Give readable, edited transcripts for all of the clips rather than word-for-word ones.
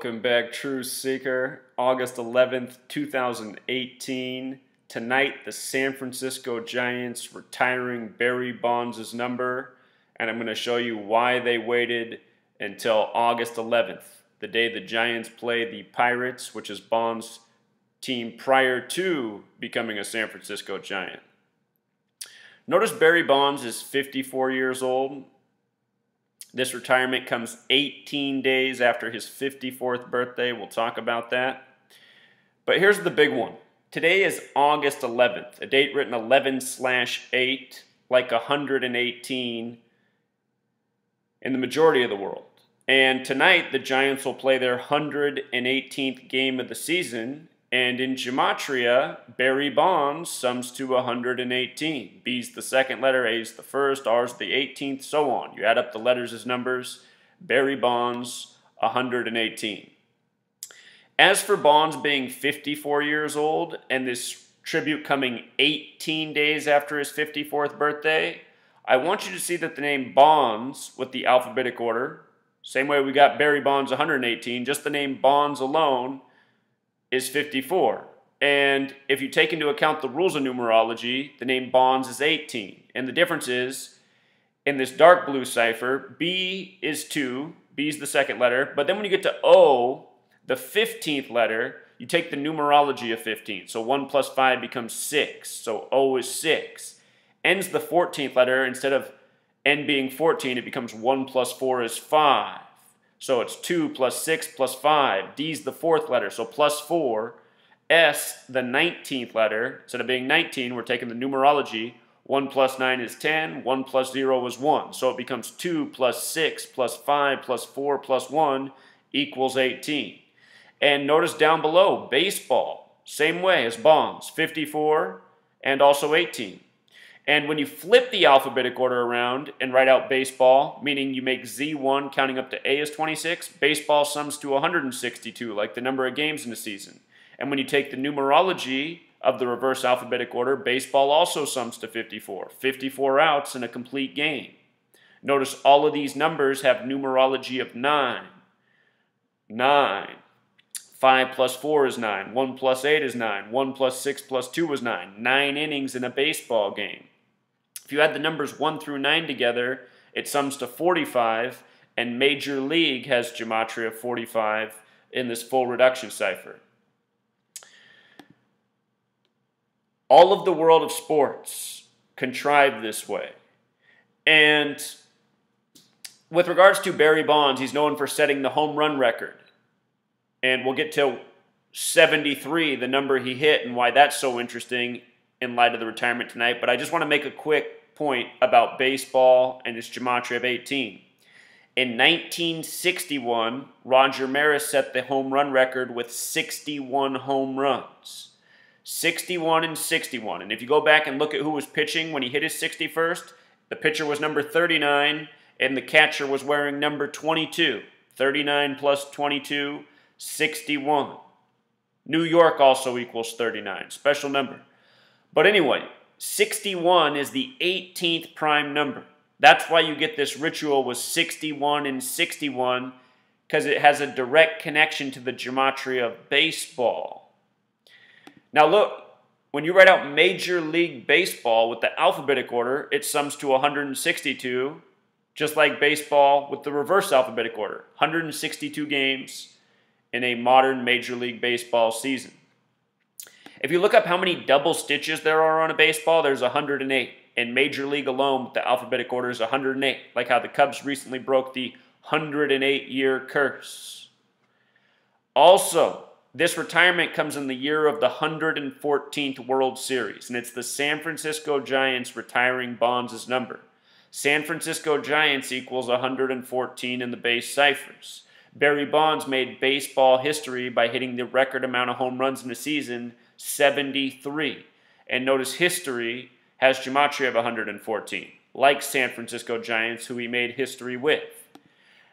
Welcome back, True Seeker. August 11th, 2018. Tonight, the San Francisco Giants retiring Barry Bonds' number, and I'm going to show you why they waited until August 11th, the day the Giants play the Pirates, which is Bonds' team prior to becoming a San Francisco Giant. Notice Barry Bonds is 54 years old. This retirement comes 18 days after his 54th birthday. We'll talk about that. But here's the big one. Today is August 11th, a date written 11/8, like 118 in the majority of the world. And tonight, the Giants will play their 118th game of the season. And in Gematria, Barry Bonds sums to 118. B's the second letter, A's the first, R's the 18th, so on. You add up the letters as numbers. Barry Bonds, 118. As for Bonds being 54 years old and this tribute coming 18 days after his 54th birthday, I want you to see that the name Bonds with the alphabetic order, same way we got Barry Bonds 118, just the name Bonds alone is 54. And if you take into account the rules of numerology, the name Bonds is 18. And the difference is, in this dark blue cipher, B is 2, B is the second letter, but then when you get to O, the 15th letter, you take the numerology of 15. So 1 plus 5 becomes 6, so O is 6. N's the 14th letter. Instead of N being 14, it becomes 1 plus 4 is 5. So it's 2 plus 6 plus 5. D's the fourth letter, so plus 4. S, the 19th letter. Instead of being 19, we're taking the numerology. 1 plus 9 is 10. 1 plus 0 is 1. So it becomes 2 plus 6 plus 5 plus 4 plus 1 equals 18. And notice down below, baseball. Same way as Bonds, 54 and also 18. And when you flip the alphabetic order around and write out baseball, meaning you make Z1 counting up to A is 26, baseball sums to 162, like the number of games in a season. And when you take the numerology of the reverse alphabetic order, baseball also sums to 54. 54 outs in a complete game. Notice all of these numbers have numerology of 9. 9. 5 plus 4 is 9. 1 plus 8 is 9. 1 plus 6 plus 2 is 9. 9 innings in a baseball game. If you add the numbers 1 through 9 together, it sums to 45, and Major League has Gematria 45 in this full reduction cipher. All of the world of sports contrived this way. And with regards to Barry Bonds, he's known for setting the home run record. And we'll get to 73, the number he hit, and why that's so interesting in light of the retirement tonight. But I just want to make a quick point about baseball and its Gematria of 18. In 1961, Roger Maris set the home run record with 61 home runs. 61 and 61. And if you go back and look at who was pitching when he hit his 61st, the pitcher was number 39, and the catcher was wearing number 22. 39 plus 22, 61. New York also equals 39. Special number. But anyway, 61 is the 18th prime number. That's why you get this ritual with 61 and 61, because it has a direct connection to the Gematria of baseball. Now look, when you write out Major League Baseball with the alphabetic order, it sums to 162, just like baseball with the reverse alphabetic order. 162 games in a modern Major League Baseball season. If you look up how many double stitches there are on a baseball, there's 108. In Major League alone, with the alphabetic order is 108, like how the Cubs recently broke the 108-year curse. Also, this retirement comes in the year of the 114th World Series, and it's the San Francisco Giants retiring Bonds' number. San Francisco Giants equals 114 in the base ciphers. Barry Bonds made baseball history by hitting the record amount of home runs in a season, 73. And notice history has Gematria of 114, like San Francisco Giants, who he made history with.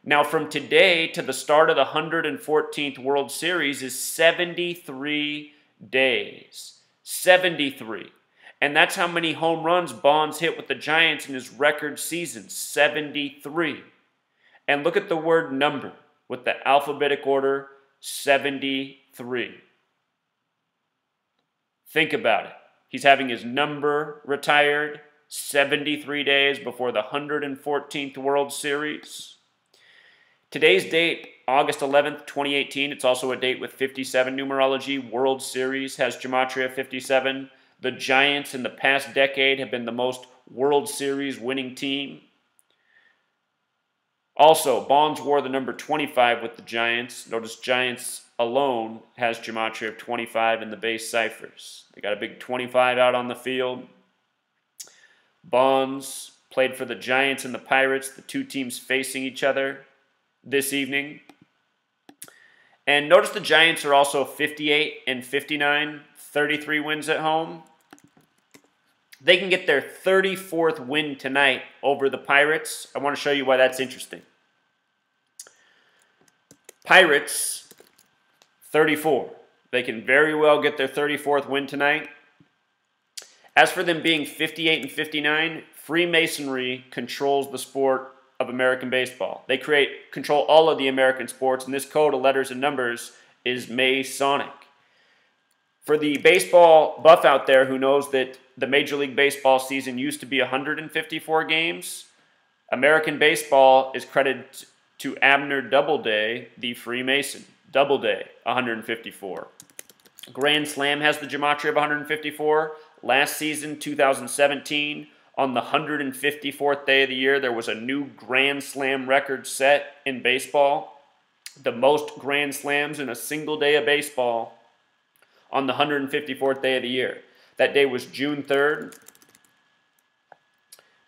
Now, from today to the start of the 114th World Series is 73 days. 73. And that's how many home runs Bonds hit with the Giants in his record season, 73. And look at the word number with the alphabetic order 73. Think about it. He's having his number retired 73 days before the 114th World Series. Today's date, August 11th, 2018. It's also a date with 57 numerology. World Series has Gematria 57. The Giants in the past decade have been the most World Series winning team. Also, Bonds wore the number 25 with the Giants. Notice Giants alone has Gematria of 25 in the base ciphers. They got a big 25 out on the field. Bonds played for the Giants and the Pirates, the two teams facing each other this evening. And notice the Giants are also 58 and 59, 33 wins at home. They can get their 34th win tonight over the Pirates. I want to show you why that's interesting. Pirates, 34. They can very well get their 34th win tonight. As for them being 58 and 59, Freemasonry controls the sport of American baseball. They control all of the American sports, and this code of letters and numbers is Masonic. For the baseball buff out there who knows that the Major League Baseball season used to be 154 games, American baseball is credited to Abner Doubleday, the Freemason. Doubleday, 154. Grand Slam has the Gematria of 154. Last season, 2017, on the 154th day of the year, there was a new Grand Slam record set in baseball. The most Grand Slams in a single day of baseball on the 154th day of the year. That day was June 3rd.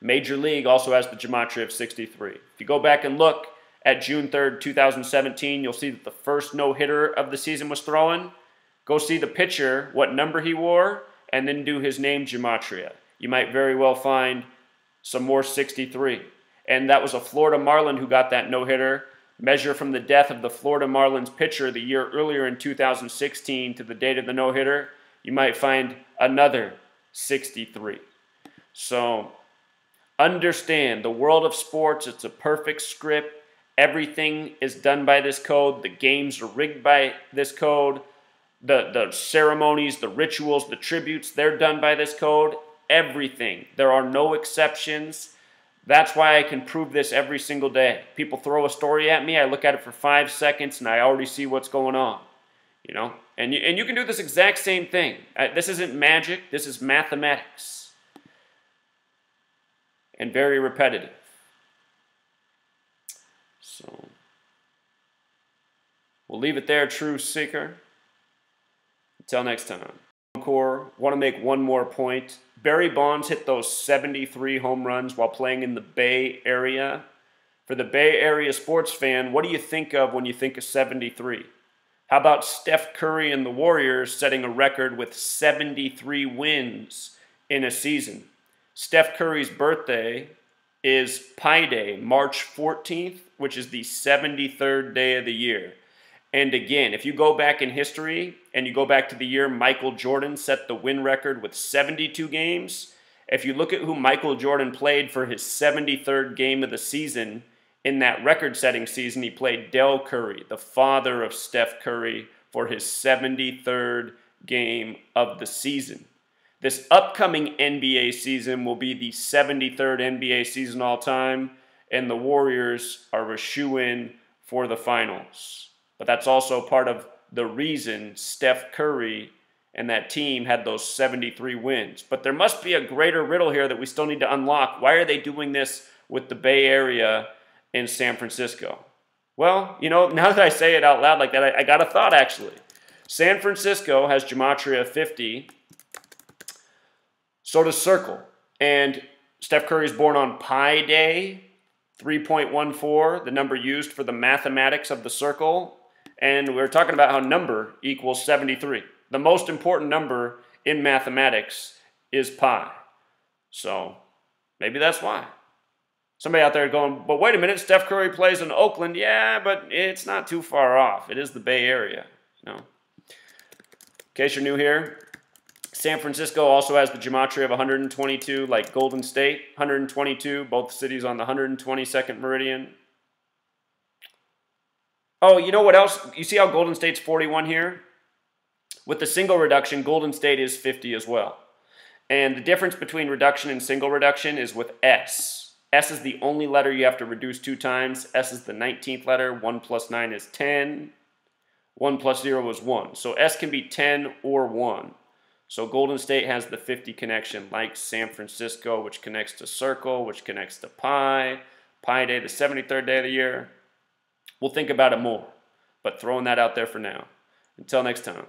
Major League also has the Gematria of 63. If you go back and look at June 3rd, 2017, you'll see that the first no-hitter of the season was thrown. Go see the pitcher, what number he wore, and then do his name Gematria. You might very well find some more 63. And that was a Florida Marlin who got that no-hitter. Measure from the death of the Florida Marlins pitcher the year earlier in 2016 to the date of the no-hitter, you might find another 63. So understand, the world of sports, it's a perfect script. Everything is done by this code. The games are rigged by this code. The ceremonies, the rituals, the tributes, they're done by this code. Everything. There are no exceptions. That's why I can prove this every single day. People throw a story at me, I look at it for 5 seconds, and I already see what's going on. You know? And you can do this exact same thing. This isn't magic. This is mathematics. And very repetitive. So, we'll leave it there, true seeker. Until next time. Encore, want to make one more point. Barry Bonds hit those 73 home runs while playing in the Bay Area. For the Bay Area sports fan, what do you think of when you think of 73? How about Steph Curry and the Warriors setting a record with 73 wins in a season? Steph Curry's birthday is Pi Day, March 14th, which is the 73rd day of the year. And again, if you go back in history and you go back to the year Michael Jordan set the win record with 72 games, if you look at who Michael Jordan played for his 73rd game of the season, in that record-setting season, he played Del Curry, the father of Steph Curry, for his 73rd game of the season. This upcoming NBA season will be the 73rd NBA season all time, and the Warriors are a shoo-in for the finals. But that's also part of the reason Steph Curry and that team had those 73 wins. But there must be a greater riddle here that we still need to unlock. Why are they doing this with the Bay Area in San Francisco? Well, you know, now that I say it out loud like that, I got a thought actually. San Francisco has Gematria 50. So does Circle. And Steph Curry is born on Pi Day, 3.14, the number used for the mathematics of the circle. And we're talking about how number equals 73. The most important number in mathematics is pi. So maybe that's why. Somebody out there going, but wait a minute, Steph Curry plays in Oakland. Yeah, but it's not too far off. It is the Bay Area. You know. In case you're new here, San Francisco also has the Gematria of 122, like Golden State, 122, both cities on the 122nd meridian. Oh, you know what else? You see how Golden State's 41 here? With the single reduction, Golden State is 50 as well. And the difference between reduction and single reduction is with S. S is the only letter you have to reduce 2 times. S is the 19th letter. 1 plus 9 is 10. 1 plus 0 is 1. So S can be 10 or 1. So Golden State has the 50 connection, like San Francisco, which connects to circle, which connects to pi. Pi Day, the 73rd day of the year. We'll think about it more, but throwing that out there for now. Until next time.